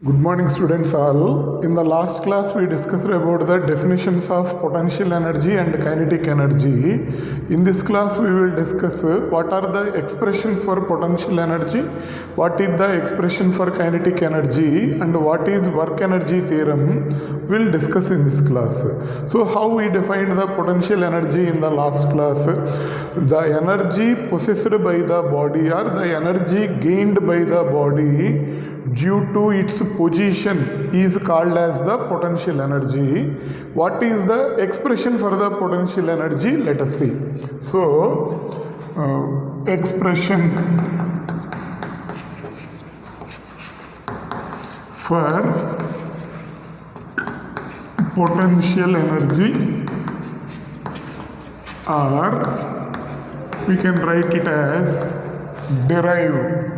Good morning, students all. In the last class we discussed about the definitions of potential energy and kinetic energy. In this class we will discuss what are the expressions for potential energy, what is the expression for kinetic energy, and what is work energy theorem. We will discuss in this class. So how we defined the potential energy in the last class? The energy possessed by the body or the energy gained by the body due to its position is called as the potential energy. What is the expression for the potential energy? Let us see. So, expression for potential energy, or we can write it as derive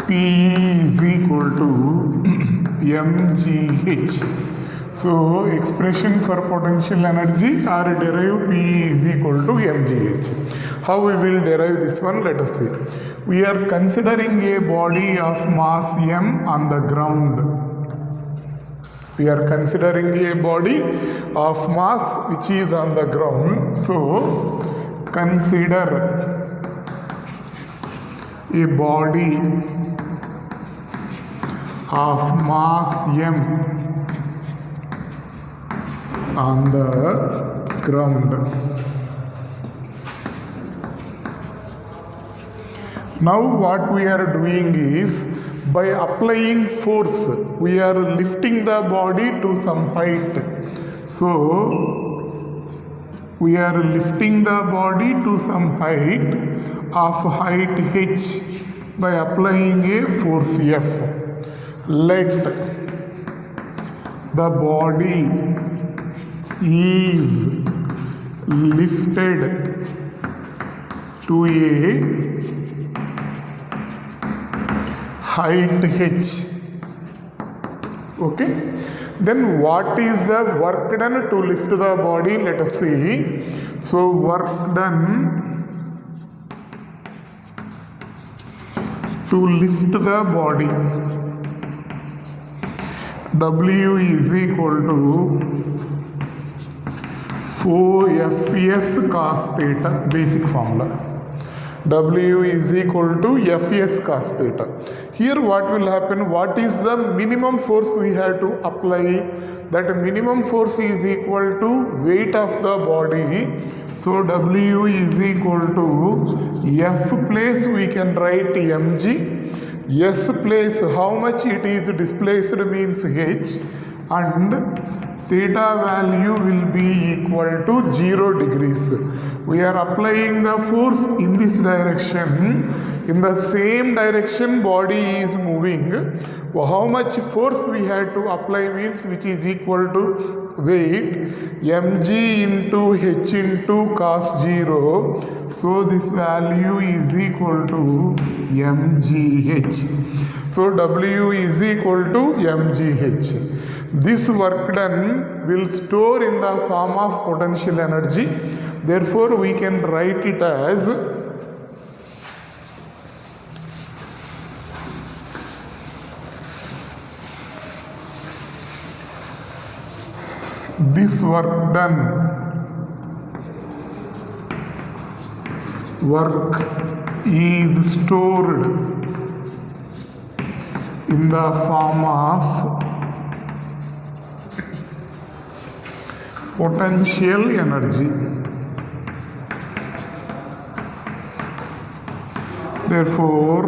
P is equal to mgh. So expression for potential energy or derive P is equal to mgh. How we will derive this one? Let us see. We are considering a body of mass m on the ground. We are considering a body of mass which is on the ground. So consider a body of mass m on the ground. Now what we are doing is, by applying force, we are lifting the body to some height. So we are lifting the body to some height of height h by applying a force F. Let the body is lifted to a height h. Okay. Then what is the work done to lift the body? Let us see. So work done to lift the body, W is equal to 4Fs cos theta, basic formula. W is equal to Fs cos theta. Here what will happen? What is the minimum force we have to apply? That minimum force is equal to weight of the body. So W is equal to F place we can write mg. S place how much it is displaced means h, and theta value will be equal to 0 degrees. We are applying the force in this direction. In the same direction body is moving. How much force we had to apply means, which is equal to weight mg into h into cos 0. So this value is equal to mgh. So W is equal to mgh. This work done will store in the form of potential energy. Therefore we can write it as this work is stored in the form of potential energy. Therefore,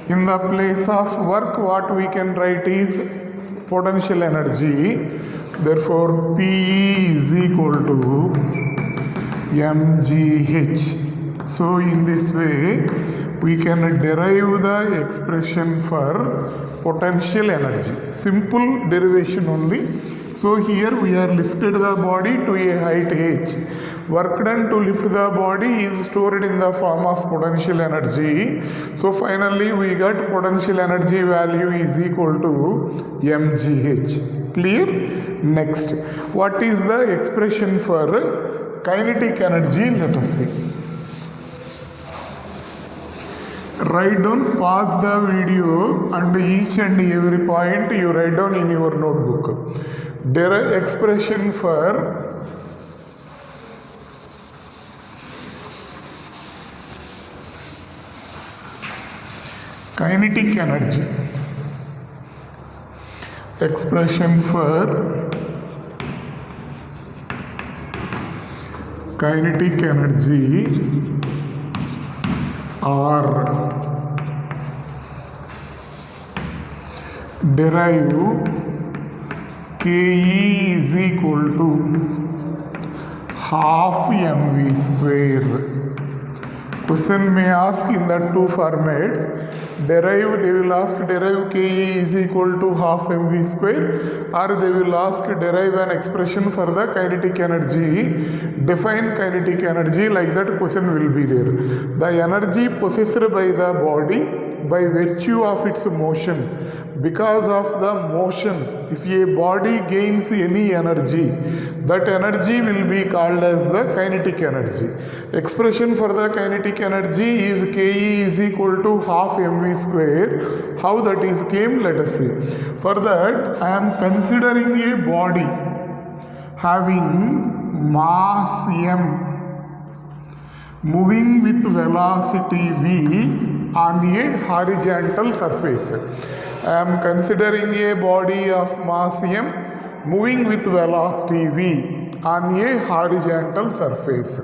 in the place of work, what we can write is potential energy. Therefore, P is equal to mgh. So in this way, we can derive the expression for potential energy. Simple derivation only. So here we are lifted the body to a height h. Work done to lift the body is stored in the form of potential energy. So finally we got potential energy value is equal to mgh. Clear? Next, what is the expression for kinetic energy? Let us see. Write down, pause the video, and each and every point you write down in your notebook. Derive expression for kinetic energy. Expression for kinetic energy or derive Ke is equal to half mv square. Question may ask in the two formats. Derive, they will ask derive Ke is equal to half mv square, or they will ask derive an expression for the kinetic energy. Define kinetic energy, like that question will be there. The energy possessed by the body by virtue of its motion. Because of the motion, if a body gains any energy, that energy will be called as the kinetic energy. Expression for the kinetic energy is Ke is equal to half mv square. How that is came, let us see. For that, I am considering a body having mass m moving with velocity v on a horizontal surface. I am considering a body of mass m moving with velocity v on a horizontal surface.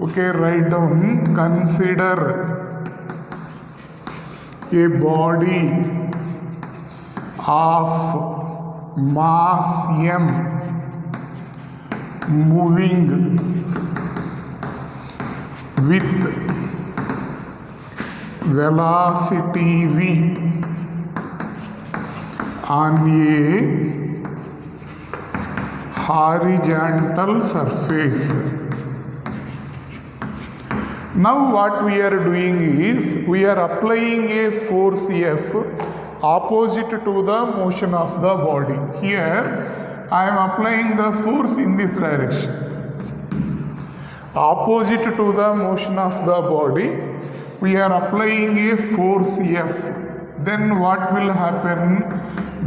Okay, write down, consider a body of mass m moving with velocity v on a horizontal surface. Now what we are doing is, we are applying a force F opposite to the motion of the body. Here I am applying the force in this direction, opposite to the motion of the body. We are applying a force F. Then what will happen?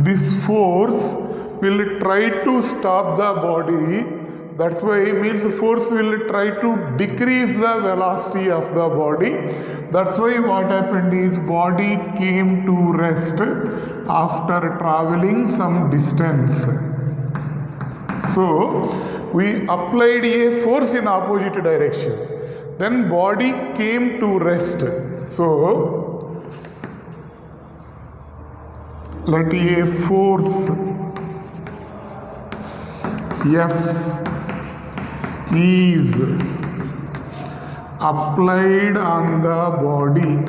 This force will try to stop the body. That's why it means force will try to decrease the velocity of the body. That's why what happened is, body came to rest after traveling some distance. So we applied a force in opposite direction, then body came to rest. So let a force F is applied on the body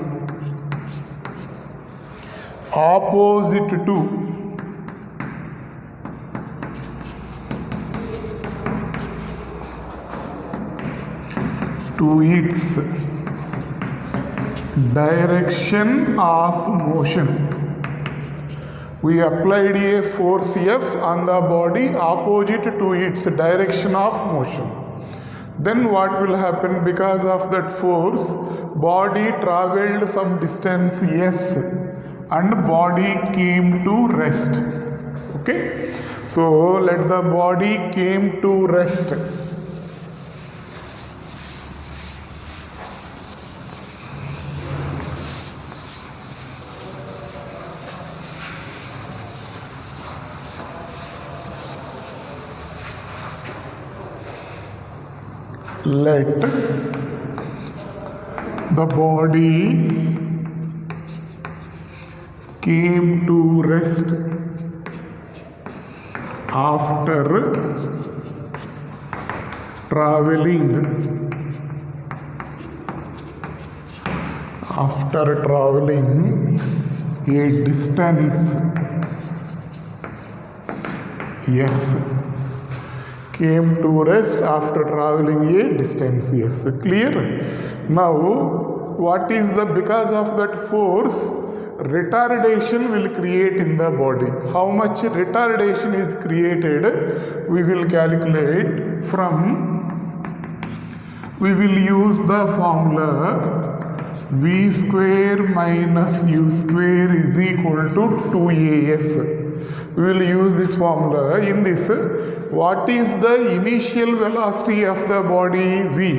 opposite to its direction of motion. We applied a force F on the body opposite to its direction of motion. Then what will happen? Because of that force, body traveled some distance S and body came to rest. Okay, so let the body came to rest. Let the body came to rest after traveling a distance. Yes, came to rest after traveling a distance. Yes, clear? Now what is the, because of that force, retardation will create in the body. How much retardation is created, we will calculate from, we will use the formula v square minus u square is equal to 2as. We will use this formula. In this, what is the initial velocity of the body v?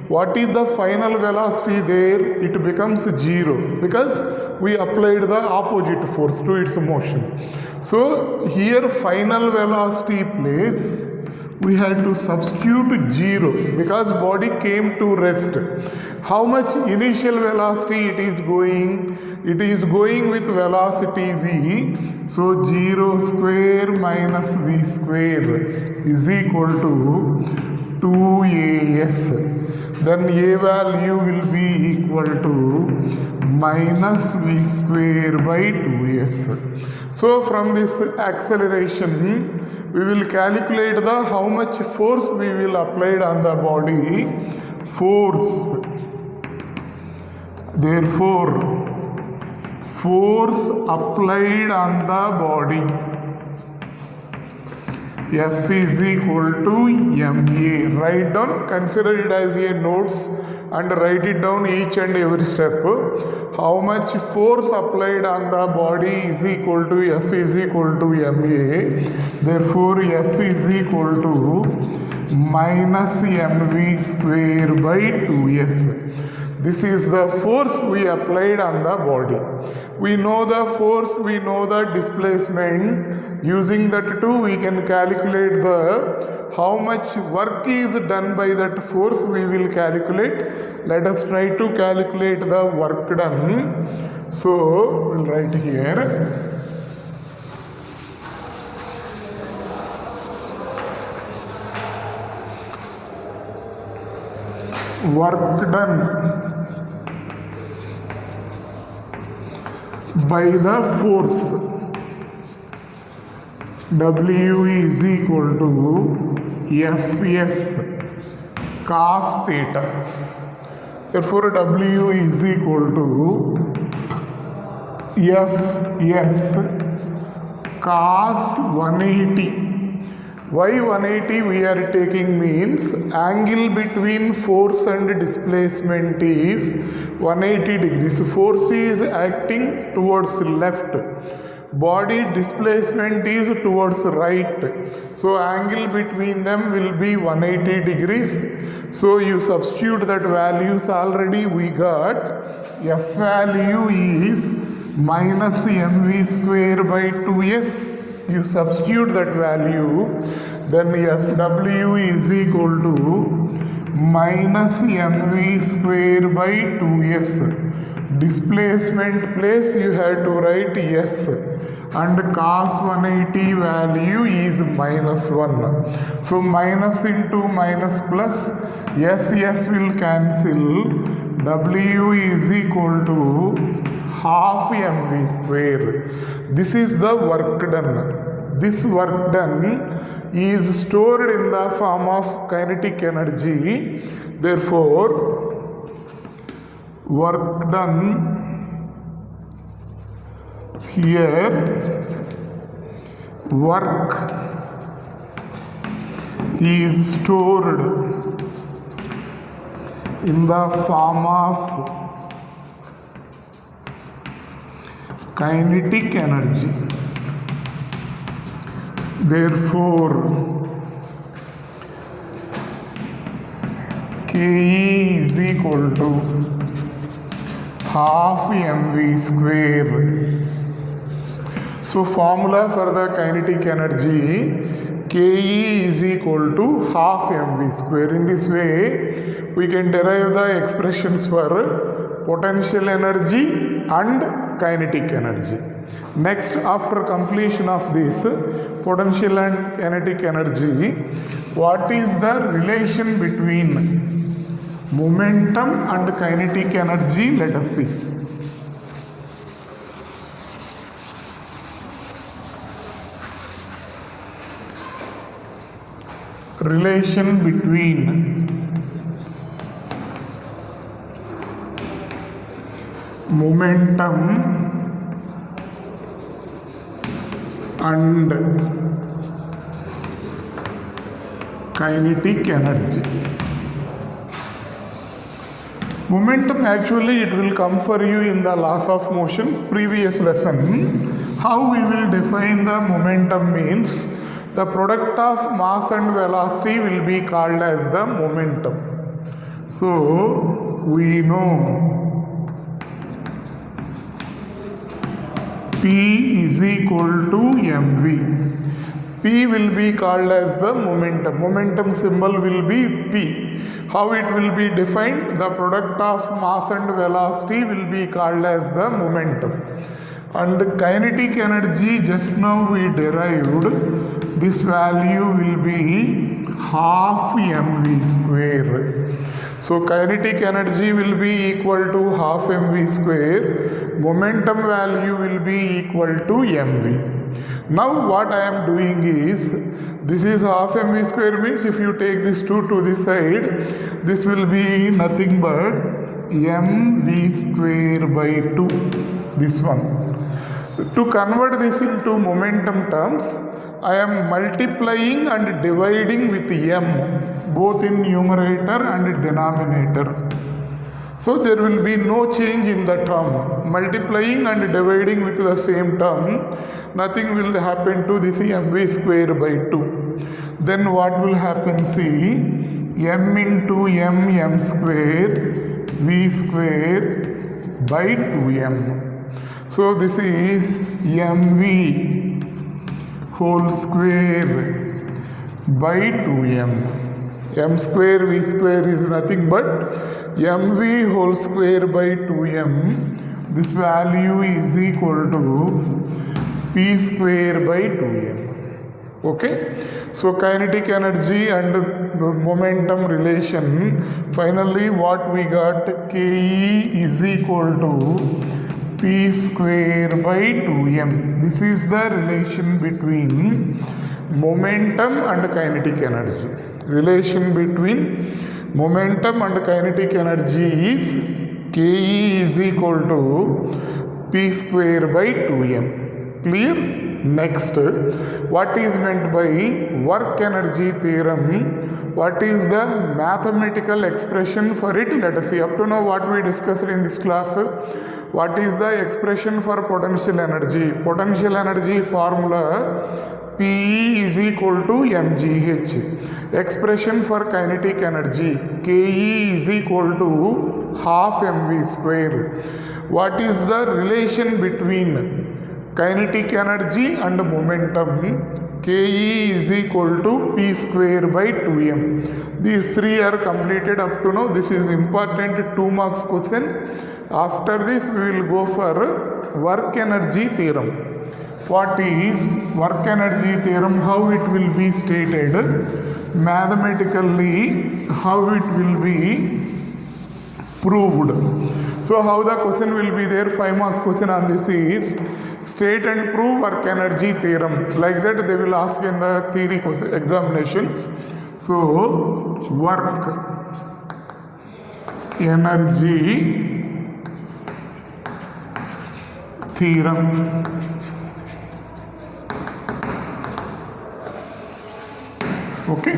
What is the final velocity there? It becomes 0 because we applied the opposite force to its motion. So here final velocity place we had to substitute 0 because body came to rest. How much initial velocity it is going? It is going with velocity v. So 0 square minus v square is equal to 2as. Then a value will be equal to minus v square by 2s. So from this acceleration, we will calculate the how much force we will apply on the body. Force. Therefore, force applied on the body. F is equal to ma. Write down, consider it as a notes and write it down each and every step. How much force applied on the body is equal to F is equal to ma. Therefore, F is equal to minus mv square by 2s. This is the force we applied on the body. We know the force, we know the displacement. Using that too, we can calculate the how much work is done by that force we will calculate. Let us try to calculate the work done. So, we'll write here. Work done by the force W is equal to Fs cos theta. Therefore, W is equal to Fs cos 180. Why 180 we are taking means angle between force and displacement is 180 degrees. Force is acting towards left. Body displacement is towards right. So angle between them will be 180 degrees. So you substitute that values already we got. F value is minus mv square by 2s. You substitute that value, then Fw is equal to minus mv square by 2s. Displacement place you have to write s, and cos 180 value is minus 1. So minus into minus plus, s will cancel. W is equal to half mv square. This is the work done. This work done is stored in the form of kinetic energy. Therefore, work done here, work is stored in the form of kinetic energy. Therefore, Ke is equal to half mv square. So formula for the kinetic energy, Ke is equal to half mv square. In this way, we can derive the expressions for potential energy and kinetic energy. Next, after completion of this potential and kinetic energy, what is the relation between momentum and kinetic energy? Let us see. Relation between momentum and kinetic energy. Momentum actually it will come for you in the laws of motion previous lesson. How we will define the momentum means the product of mass and velocity will be called as the momentum. So we know P is equal to mv. P will be called as the momentum. Momentum symbol will be P. How it will be defined? The product of mass and velocity will be called as the momentum. And kinetic energy, just now we derived, this value will be half mv square. So kinetic energy will be equal to half mv square. Momentum value will be equal to mv. Now what I am doing is, this is half mv square means if you take this 2 to this side, this will be nothing but mv square by 2, this one. To convert this into momentum terms, I am multiplying and dividing with m, both in numerator and denominator. So there will be no change in the term. Multiplying and dividing with the same term, nothing will happen to this mv square by 2. Then what will happen? See, m into m square v square by 2m. So this is mv whole square by 2m. M square v square is nothing but mv whole square by 2m. This value is equal to p square by 2m. Okay, so kinetic energy and momentum relation, finally what we got, Ke is equal to p square by 2m. This is the relation between momentum and kinetic energy. Relation between momentum and kinetic energy is Ke is equal to p square by 2m. Clear? Next, what is meant by work energy theorem? What is the mathematical expression for it? Let us see. Up to now what we discussed in this class. What is the expression for potential energy? Potential energy formula P is equal to mgh. Expression for kinetic energy Ke is equal to half mv square. What is the relation between kinetic energy and momentum? Ke is equal to p square by 2m. These three are completed up to now. This is important 2 marks question. After this we will go for work energy theorem. What is work energy theorem? How it will be stated? Mathematically, how it will be proved? So how the question will be there? 5 marks question on this is state and prove work energy theorem. Like that they will ask in the theory examinations. So work energy theorem. Okay,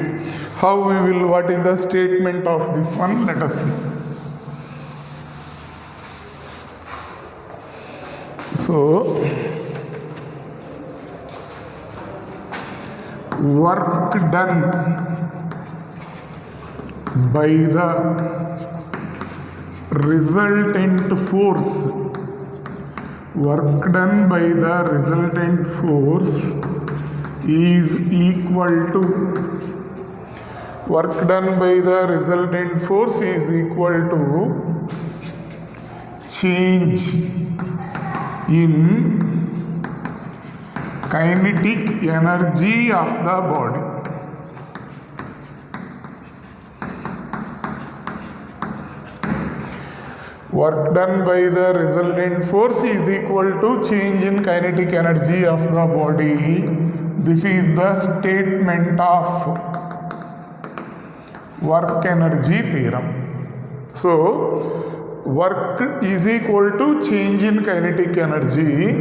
how we will, what is the statement of this one? Let us see. So work done by the resultant force, work done by the resultant force is equal to, work done by the resultant force is equal to change in kinetic energy of the body. Work done by the resultant force is equal to change in kinetic energy of the body. This is the statement of work energy theorem. So, work is equal to change in kinetic energy.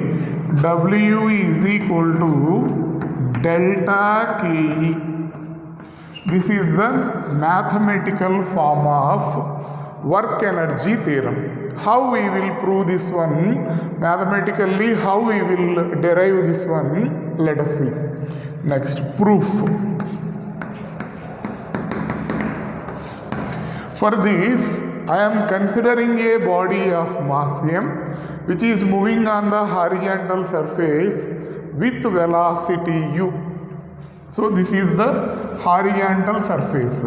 W is equal to delta Ke. This is the mathematical form of work energy theorem. How we will prove this one mathematically, how we will derive this one, let us see. Next, proof. For this, I am considering a body of mass m which is moving on the horizontal surface with velocity u. So this is the horizontal surface.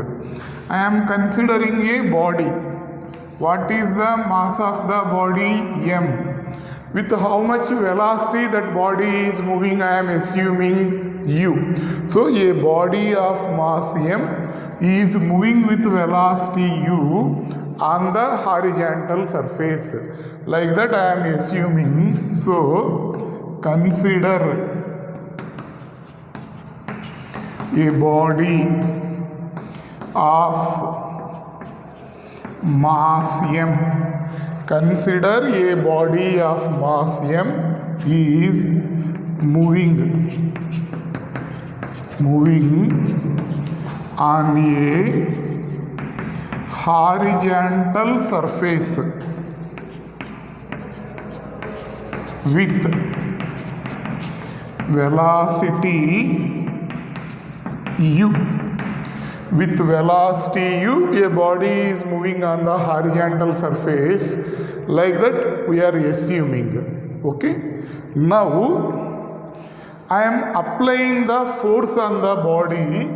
I am considering a body. What is the mass of the body? M. With how much velocity that body is moving, I am assuming u. So a body of mass m is moving with velocity u on the horizontal surface. Like that I am assuming. So consider a body of mass m. Consider a body of mass m is moving on a horizontal surface with velocity u. With velocity u, a body is moving on the horizontal surface. Like that we are assuming. Okay. Now I am applying the force on the body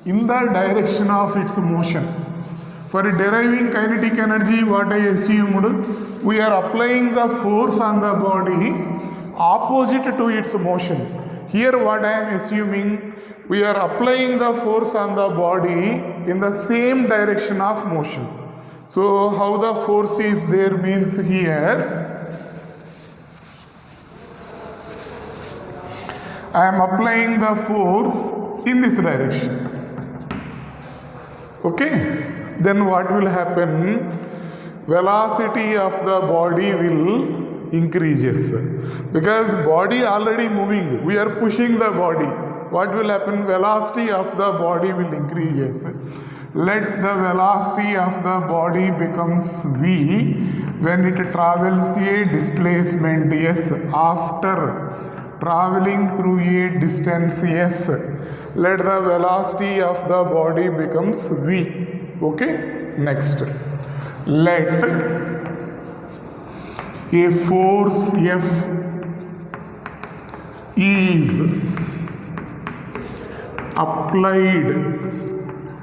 in the direction of its motion. For deriving kinetic energy, what I assumed, we are applying the force on the body opposite to its motion. Here what I am assuming, we are applying the force on the body in the same direction of motion. So how the force is there means here, I am applying the force in this direction. Okay. Then what will happen? Velocity of the body will increases because body already moving, we are pushing the body. What will happen? Velocity of the body will increases. Let the velocity of the body becomes v when it travels a displacement s after traveling through a distance s. Let the velocity of the body becomes v. Okay. Next, let a force F is applied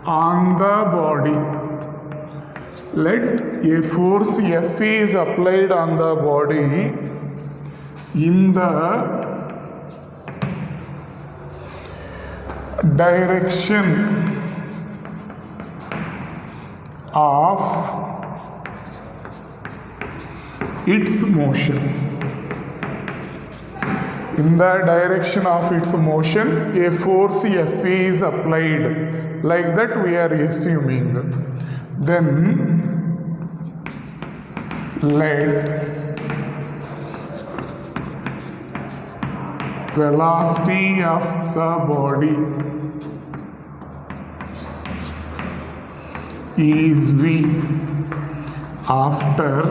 on the body. Let a force F is applied on the body in the direction of its motion. In the direction of its motion, a force F is applied. Like that we are assuming. Then let velocity of the body is v after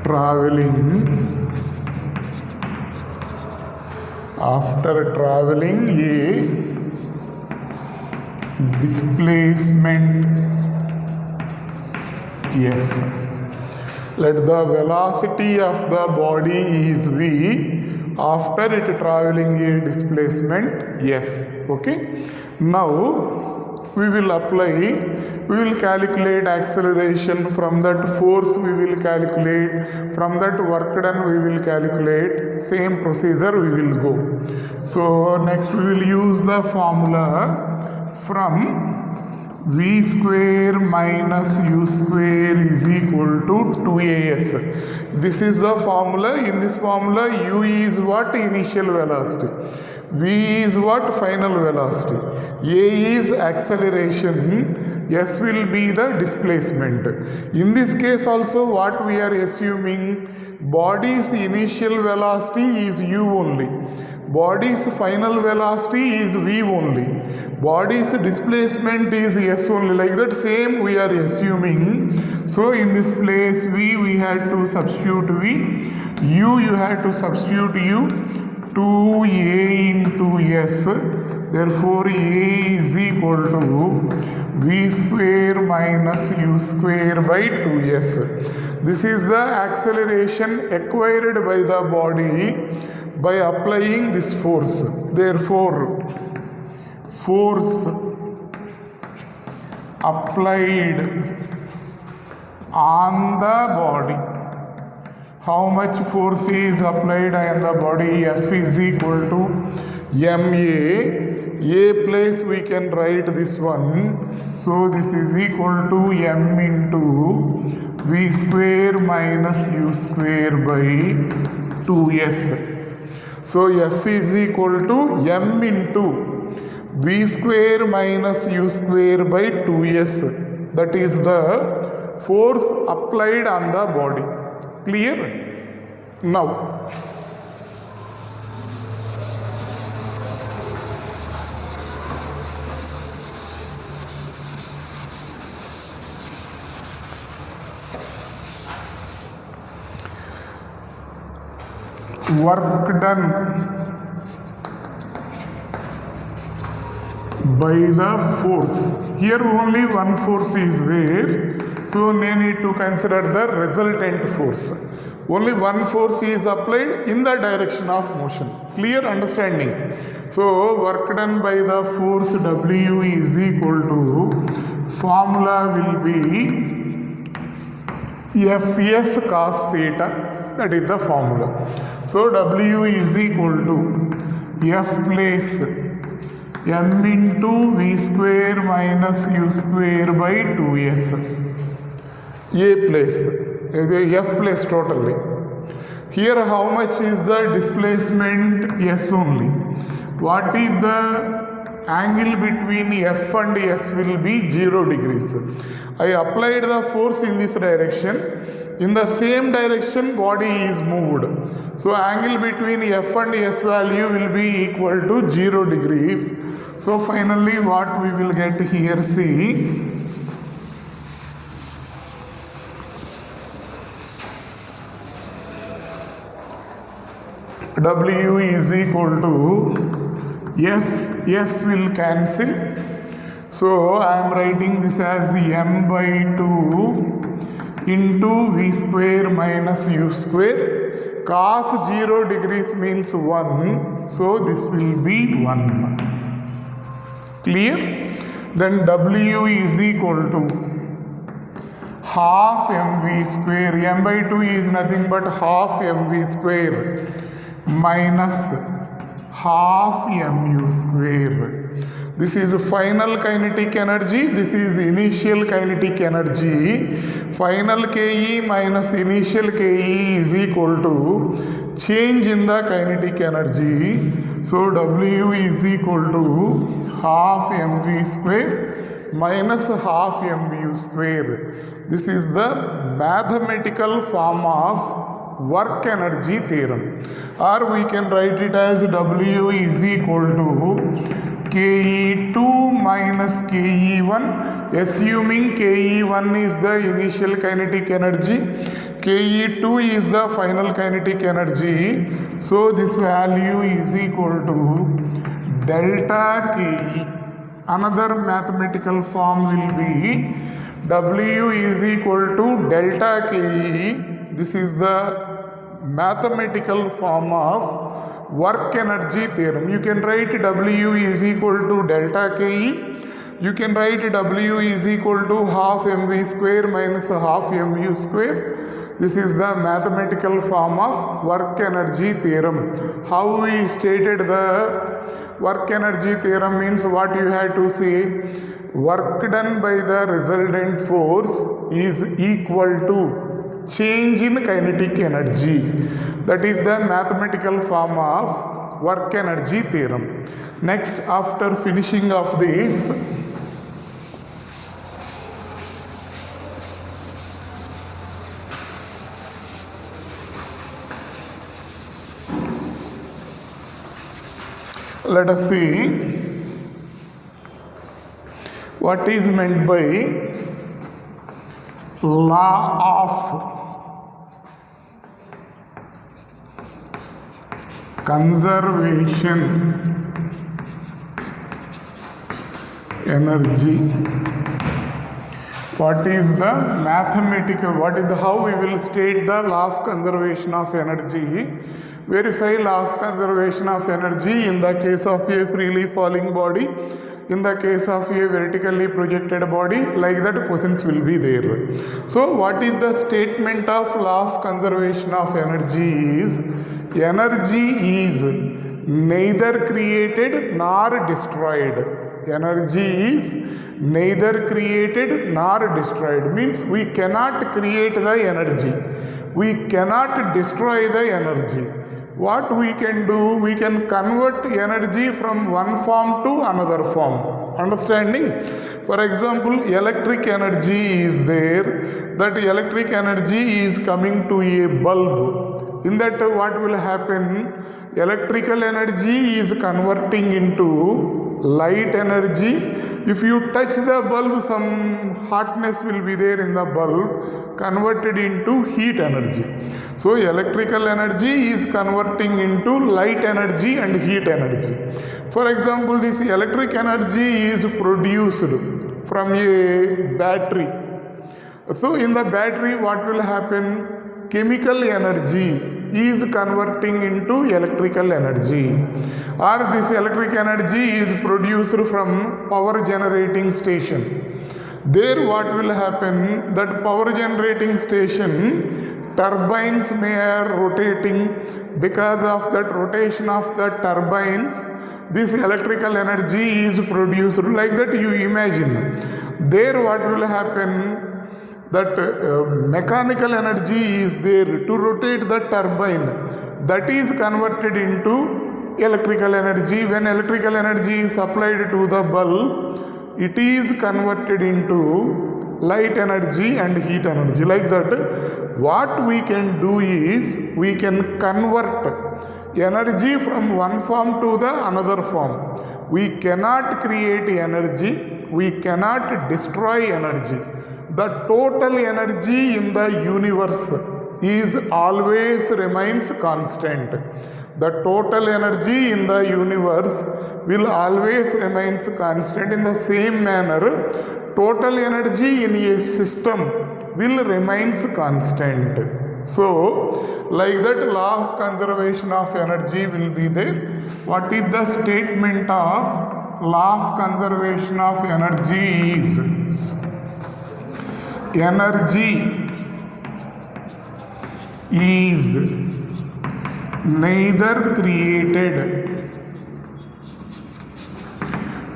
traveling a displacement yes. Let the velocity of the body is v after it traveling a displacement yes. Okay. Now we will calculate acceleration. From that force we will calculate, from that work done we will calculate, same procedure we will go. So next we will use the formula from v square minus u square is equal to 2as. This is the formula. In this formula u is what? Initial velocity. V is what? Final velocity. A is acceleration. S will be the displacement. In this case also what we are assuming? Body's initial velocity is u only. body's final velocity is v only, body's displacement is s only, like that same we are assuming. So in this place v we had to substitute v, u you had to substitute u, 2a into s, therefore a is equal to v square minus u square by 2s. This is the acceleration acquired by the body by applying this force. Therefore, force applied on the body. How much force is applied on the body? F is equal to ma. A place we can write this one. So this is equal to m into v square minus u square by 2s. So F is equal to m into v square minus u square by 2s. That is the force applied on the body. Clear? Now, work done by the force. Here only one force is there, so they need to consider the resultant force. Only one force is applied in the direction of motion. Clear understanding? So work done by the force W is equal to, formula will be Fs cos theta. That is the formula. So W is equal to F place m into v square minus u square by 2s. A place, F place totally. Here how much is the displacement? S only. What is the angle between F and S? Will be 0 degrees. I applied the force in this direction. In the same direction body is moved. So angle between F and S value will be equal to 0 degrees. So finally what we will get here, see, W is equal to S will cancel. So I am writing this as m by 2 into v square minus u square. Cos 0 degrees means 1. So this will be 1. Clear? Then W is equal to half mv square. M by 2 is nothing but half mv square minus half mu square. This is final kinetic energy. This is initial kinetic energy. Final Ke minus initial Ke is equal to change in the kinetic energy. So W is equal to half mv square minus half mu square. This is the mathematical form of work energy theorem, or we can write it as W is equal to Ke2 minus Ke1, assuming Ke1 is the initial kinetic energy, Ke2 is the final kinetic energy. So this value is equal to delta Ke. Another mathematical form will be W is equal to delta Ke. This is the mathematical form of work energy theorem. You can write W is equal to delta Ke. You can write W is equal to half mv square minus half mu square. This is the mathematical form of work energy theorem. How we stated the work energy theorem means, what you have to say, work done by the resultant force is equal to change in kinetic energy. That is the mathematical form of work energy theorem. Next, after finishing of this, Let us see what is meant by law of conservation energy. What is the mathematical, how we will state the law of conservation of energy? Verify law of conservation of energy in the case of a freely falling body, in the case of a vertically projected body, like that questions will be there. So what is the statement of law of conservation of energy is, energy is neither created nor destroyed. Energy is neither created nor destroyed, means we cannot create the energy, we cannot destroy the energy. What we can do, we can convert energy from one form to another form. Understanding? For example, electric energy is there, that electric energy is coming to a bulb. In that, what will happen? Electrical energy is converting into light energy. If you touch the bulb, some hotness will be there in the bulb, converted into heat energy. So electrical energy is converting into light energy and heat energy. For example, this electric energy is produced from a battery. So in the battery, what will happen? Chemical energy is converting into electrical energy, or this electric energy is produced from power generating station. There what will happen, that power generating station, turbines may are rotating. Because of that rotation of the turbines, this electrical energy is produced. Like that you imagine. There what will happen, that mechanical energy is there to rotate the turbine, that is converted into electrical energy. When electrical energy is supplied to the bulb, it is converted into light energy and heat energy. Like that, what we can do is, we can convert energy from one form to the another form. We cannot create energy, we cannot destroy energy. The total energy in the universe is always remains constant. The total energy in the universe will always remains constant. In the same manner, total energy in a system will remains constant. So, like that, law of conservation of energy will be there. What is the statement of law of conservation of energy is, energy is neither created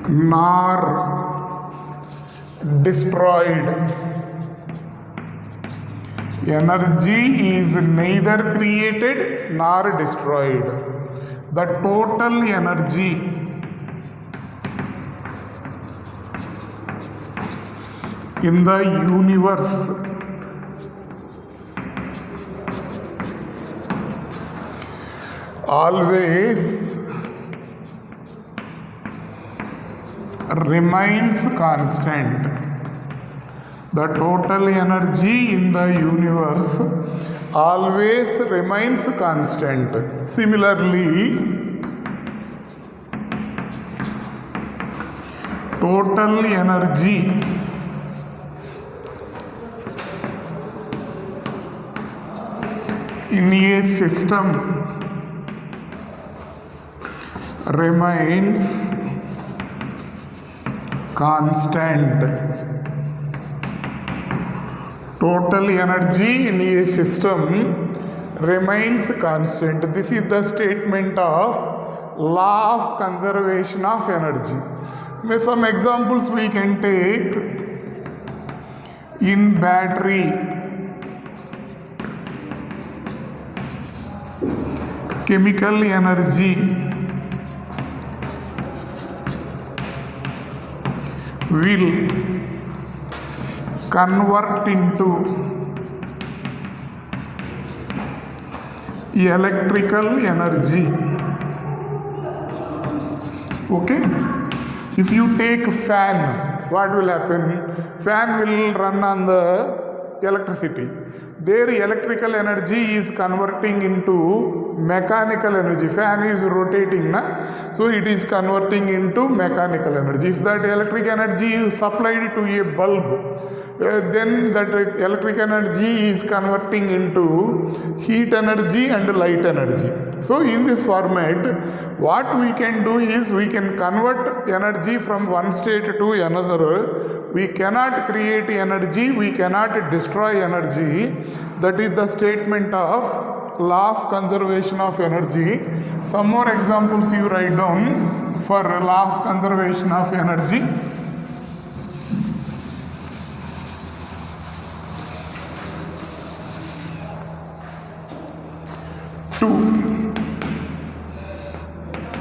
nor destroyed. Energy is neither created nor destroyed. The total energy in the universe always remains constant. The total energy in the universe always remains constant. Similarly, total energy in a system remains constant. Total energy in a system remains constant. This is the statement of law of conservation of energy. Some examples we can take. In battery, chemical energy will convert into electrical energy. Okay. If you take fan, what will happen? Fan will run on the electricity. Their electrical energy is converting into mechanical energy. Fan is rotating, so it is converting into mechanical energy. If that electric energy is supplied to a bulb, then that electric energy is converting into heat energy and light energy. So in this format, what we can do is we can convert energy from one state to another. We cannot create energy, we cannot destroy energy. That is the statement of law of conservation of energy. Some more examples you write down for law of conservation of energy.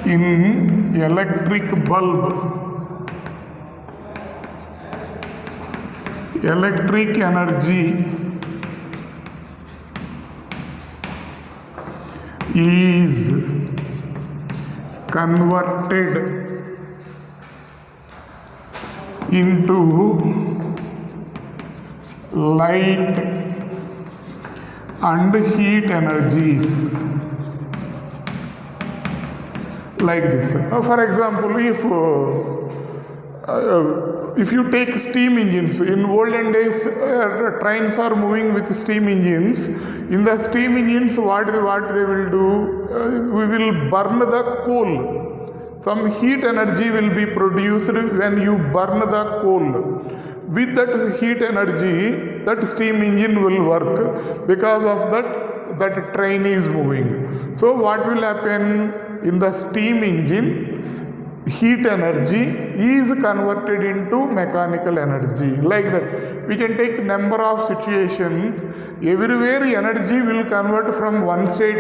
In electric bulb, electric energy is converted into light and heat energies. Like this. For example, if you take steam engines, in olden days trains are moving with steam engines. In the steam engines, what they will do, we will burn the coal. Some heat energy will be produced when you burn the coal. With that heat energy, that steam engine will work. Because of that train is moving. So what will happen? In the steam engine, heat energy is converted into mechanical energy. Like that, we can take number of situations. Everywhere energy will convert from one state